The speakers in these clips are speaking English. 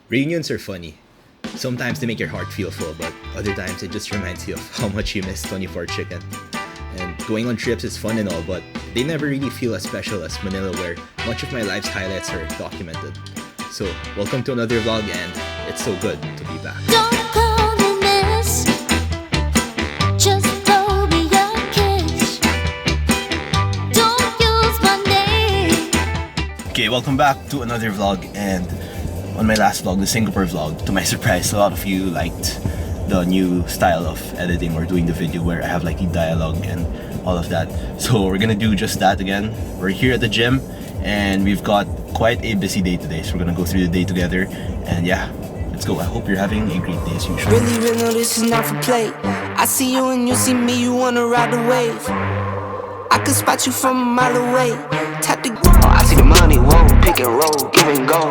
Reunions are funny. Sometimes they make your heart feel full, but other times it just reminds you of how much you miss 24 chicken. And going on trips is fun and all, but they never really feel as special as Manila, where much of my life's highlights are documented. So, welcome to another vlog, and it's so good to be back. Don't call me miss, just throw me a kiss. Don't use my name. Okay, welcome back to another vlog, and on my last vlog, the Singapore vlog, to my surprise, a lot of you liked the new style of editing or doing the video where I have like the dialogue and all of that. So we're gonna do just that again. We're here at the gym and we've got quite a busy day today, so we're gonna go through the day together, and yeah, let's go. I hope you're having a great day as usual. Really, no, this is not for play. I see you and you see me, you wanna ride the wave. I can spot you from a mile away. Tap the I see the money, whoa, pick and roll, give and go.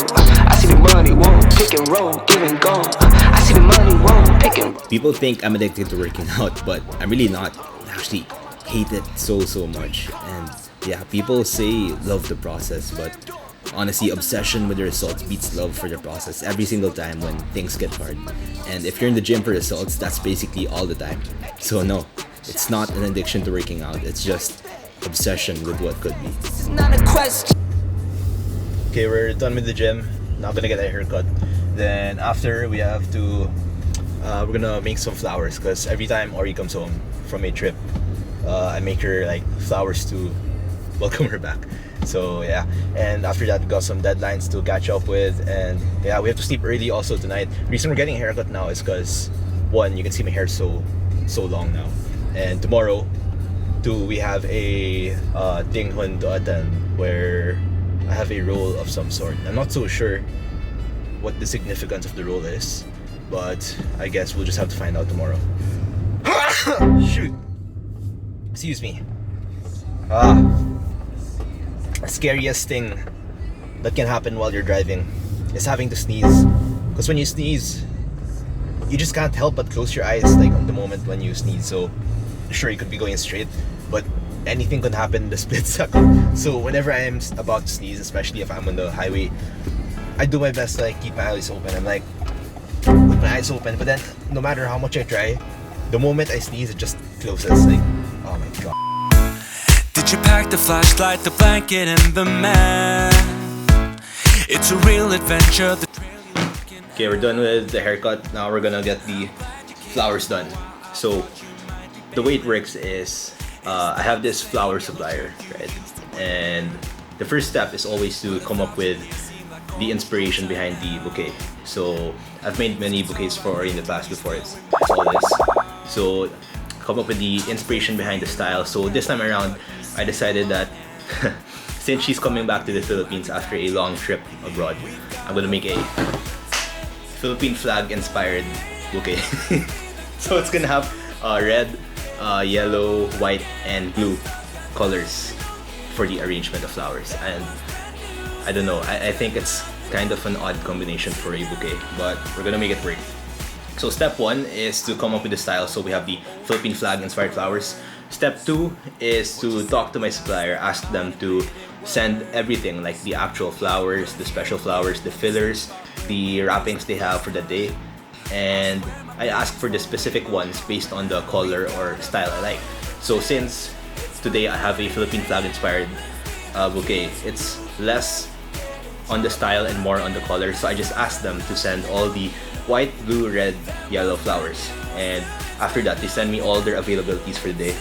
I see the money, whoa, pick and roll, give and go. I see the money, whoa, pick and roll. People think I'm addicted to working out, but I'm really not. I actually hate it so much. And yeah, people say love the process, but honestly, obsession with the results beats love for the process every single time when things get hard. And if you're in the gym for results, that's basically all the time. So no, it's not an addiction to working out, it's just obsession with what could be. It's not a question. Okay, we're done with the gym. Now I'm gonna get a haircut. Then after, we have to we're gonna make some flowers, because every time Ori comes home from a trip, I make her like flowers to welcome her back. So yeah, and after that we got some deadlines to catch up with, and yeah, we have to sleep early also tonight. The reason we're getting a haircut now is because, one, you can see my hair so long now, and tomorrow we have a tinghun to attend where I have a role of some sort. I'm not so sure what the significance of the role is, but I guess we'll just have to find out tomorrow. Shoot! Excuse me. The scariest thing that can happen while you're driving is having to sneeze. Because when you sneeze, you just can't help but close your eyes like on the moment when you sneeze. So sure, you could be going straight, but anything could happen in the split second. So whenever I'm about to sneeze, especially if I'm on the highway, I do my best to like keep my eyes open. I'm like with my eyes open, but then no matter how much I try, the moment I sneeze, it just closes. Like, oh my god. Did you pack the flashlight, the blanket, and the man? It's a real adventure. Okay, we're done with the haircut. Now we're gonna get the flowers done. So the way it works is I have this flower supplier, right? And the first step is always to come up with the inspiration behind the bouquet. So I've made many bouquets for Ori in the past before it's all this. So come up with the inspiration behind the style. So this time around, I decided that since she's coming back to the Philippines after a long trip abroad, I'm gonna make a Philippine flag inspired bouquet. So it's gonna have red, yellow, white, and blue colors for the arrangement of flowers. And I don't know, I think it's kind of an odd combination for a bouquet, but we're gonna make it work. So step one is to come up with the style. So we have the Philippine flag inspired flowers. Step two is to talk to my supplier, ask them to send everything, like the actual flowers, the special flowers, the fillers, the wrappings they have for the day. And I ask for the specific ones based on the color or style I like. So since today I have a Philippine flag inspired bouquet, it's less on the style and more on the color. So I just asked them to send all the white, blue, red, yellow flowers. And after that, they send me all their availabilities for the day.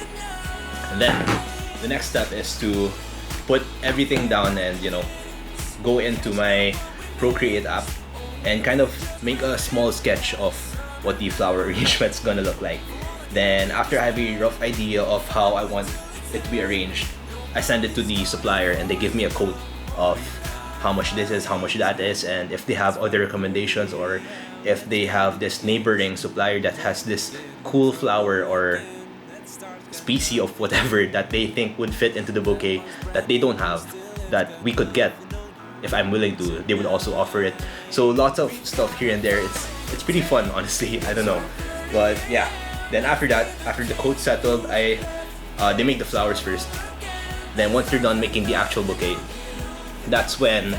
And then the next step is to put everything down and, you know, go into my Procreate app and kind of make a small sketch of what the flower arrangement's gonna look like. Then after I have a rough idea of how I want it to be arranged, I send it to the supplier and they give me a quote of how much this is, how much that is, and if they have other recommendations, or if they have this neighboring supplier that has this cool flower or species of whatever that they think would fit into the bouquet that they don't have, that we could get if I'm willing to, they would also offer it. So lots of stuff here and there. It's pretty fun, honestly. I don't know, but yeah. Then after that, after the coat settled, they make the flowers first. Then once they're done making the actual bouquet, that's when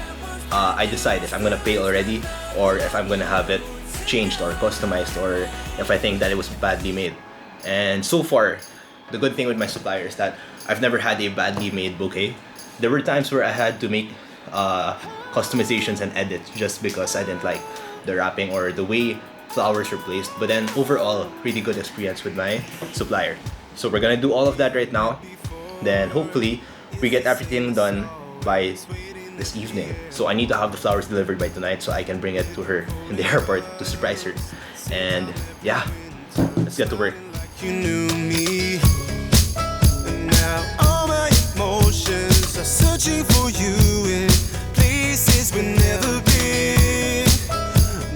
I decide if I'm gonna pay already or if I'm gonna have it changed or customized, or if I think that it was badly made. And so far, the good thing with my supplier is that I've never had a badly made bouquet. There were times where I had to make customizations and edits just because I didn't like the wrapping or the way flowers were placed. But then overall, really good experience with my supplier. So we're gonna do all of that right now. Then hopefully we get everything done by this evening. So I need to have the flowers delivered by tonight so I can bring it to her in the airport to surprise her. And yeah, let's get to work. You knew me, and now all my emotions are searching for you in places we've never been.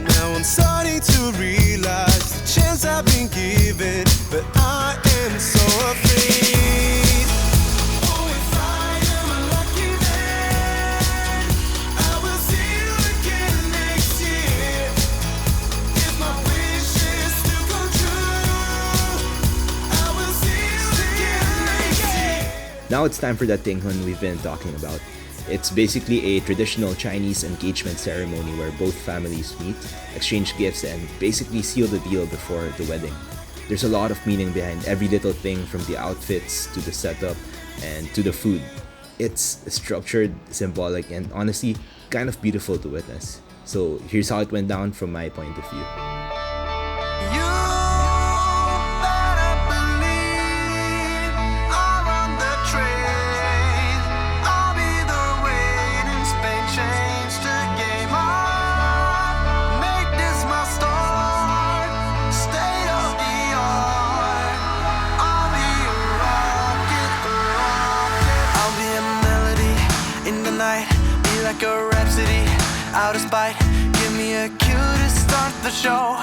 Now I'm starting to realize the chance I've been given, but I am so afraid. Oh, if I am lucky then I will see you again next year. If my wishes do come true, I will see you again next year. Now it's time for that tinghun we've been talking about. It's basically a traditional Chinese engagement ceremony where both families meet, exchange gifts, and basically seal the deal before the wedding. There's a lot of meaning behind every little thing, from the outfits to the setup and to the food. It's structured, symbolic, and honestly, kind of beautiful to witness. So here's how it went down from my point of view. You better believe I'll run the train. I'll be the waiting Spain, change the game on. Make this my start, state of the art. I'll be a rocket, a rocket. I'll be a melody in the night, be like a rhapsody out of spite. Give me a cue to start the show.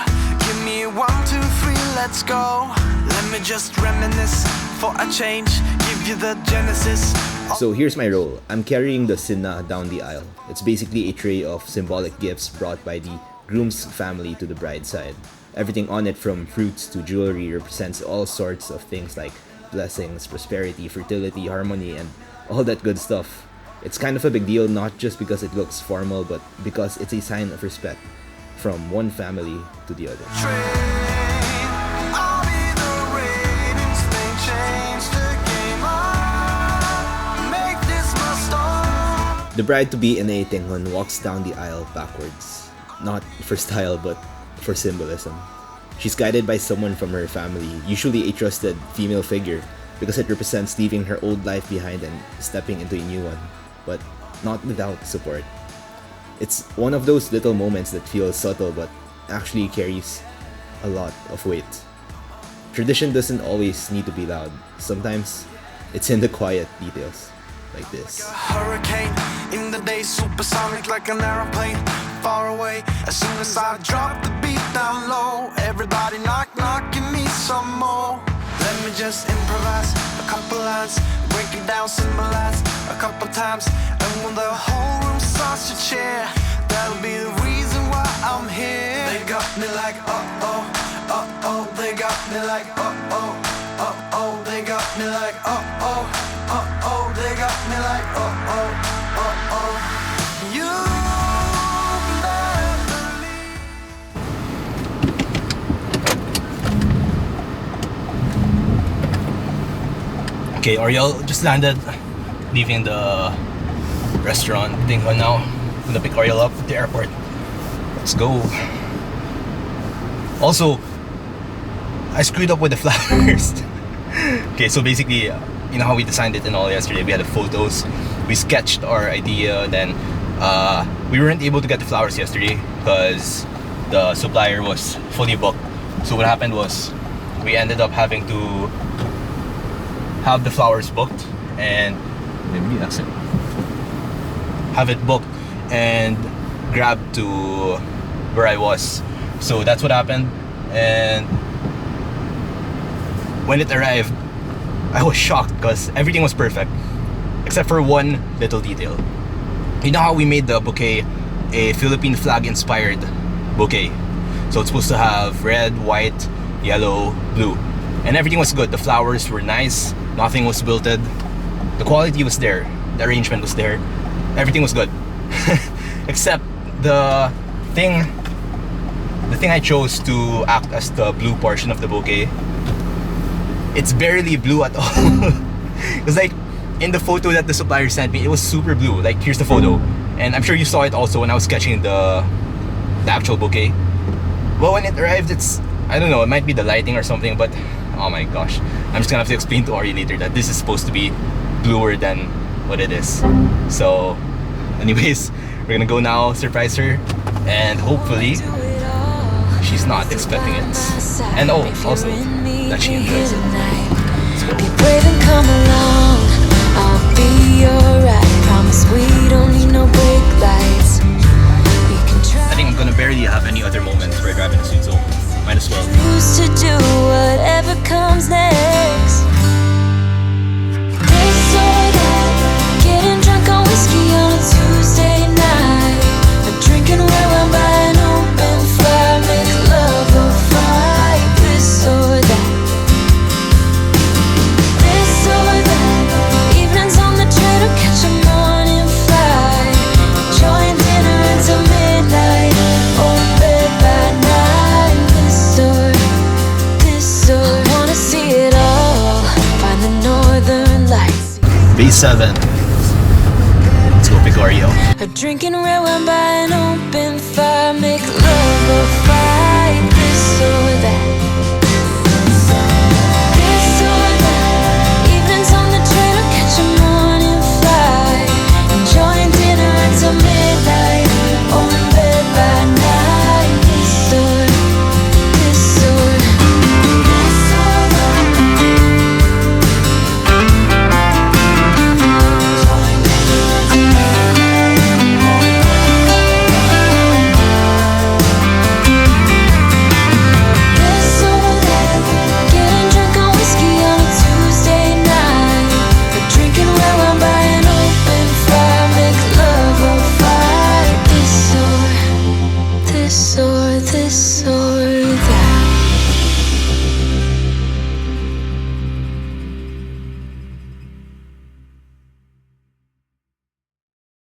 Give me 1, 2, 3, let's go. Let me just reminisce for a change. Give you the genesis. So here's my role. I'm carrying the sinna down the aisle. It's basically a tray of symbolic gifts brought by the groom's family to the bride's side. Everything on it, from fruits to jewelry, represents all sorts of things like blessings, prosperity, fertility, harmony, and all that good stuff. It's kind of a big deal, not just because it looks formal, but because it's a sign of respect from one family to the other. I'll be the reigning Spain, change the game on. Make this my start. The bride-to-be in a tinghun walks down the aisle backwards. Not for style, but for symbolism. She's guided by someone from her family, usually a trusted female figure, because it represents leaving her old life behind and stepping into a new one, but not without support. It's one of those little moments that feels subtle but actually carries a lot of weight. Tradition doesn't always need to be loud. Sometimes it's in the quiet details, like this. Hurricane in the day, supersonic like an aeroplane. Far away, as soon as I drop the beat down low, everybody knock, knock, give me some more. Let me just improvise a couple lines, break it down, symbolize a couple times. And when the whole room starts to cheer, that'll be the reason why I'm here. They got me like uh-oh, uh-oh. They got me like uh-oh, uh-oh. They got me like uh-oh, uh-oh. They got me like uh-oh, uh-oh. You better believe. Okay, Oriel just landed, leaving the restaurant. Tinghun now. I'm gonna pick Oriel up at the airport. Let's go. Also, I screwed up with the flowers. Okay, so basically, you know how we designed it and all yesterday? We had the photos, we sketched our idea, then we weren't able to get the flowers yesterday because the supplier was fully booked. So what happened was, we ended up having to have the flowers booked and maybe that's it. Have it booked and grabbed to where I was. So that's what happened. And when it arrived, I was shocked because everything was perfect except for one little detail. You know how we made the bouquet a Philippine flag inspired bouquet? So it's supposed to have red, white, yellow, blue, and everything was good. The flowers were nice, nothing was wilted, the quality was there, the arrangement was there, everything was good. Except the thing I chose to act as the blue portion of the bouquet, it's barely blue at all. It's like in the photo that the supplier sent me, it was super blue. Like here's the photo, and I'm sure you saw it also when I was sketching the actual bouquet. Well, when it arrived, it's, I don't know, it might be the lighting or something, but oh my gosh, I'm just gonna have to explain to Ori later that this is supposed to be bluer than what it is. So anyways, we're gonna go now, surprise her, and hopefully she's not expecting it. And oh, also that she enjoys it. Be brave and come along. I'll be alright. Promise we don't need no brake lights. We can try. I think I'm gonna barely have any other moments where driving a suit, so might as well. Choose to do whatever comes next. This or that. Getting drunk on whiskey on a Tuesday night. Or drinking red wine by an open fire. Make love or fight. This or that. Catch a morning flight, enjoying dinner until midnight, or bed by night. This or I wanna see it all. Find the northern lights. Base 7. Let's go pick Oreo. Or drinking red wine by an open fire.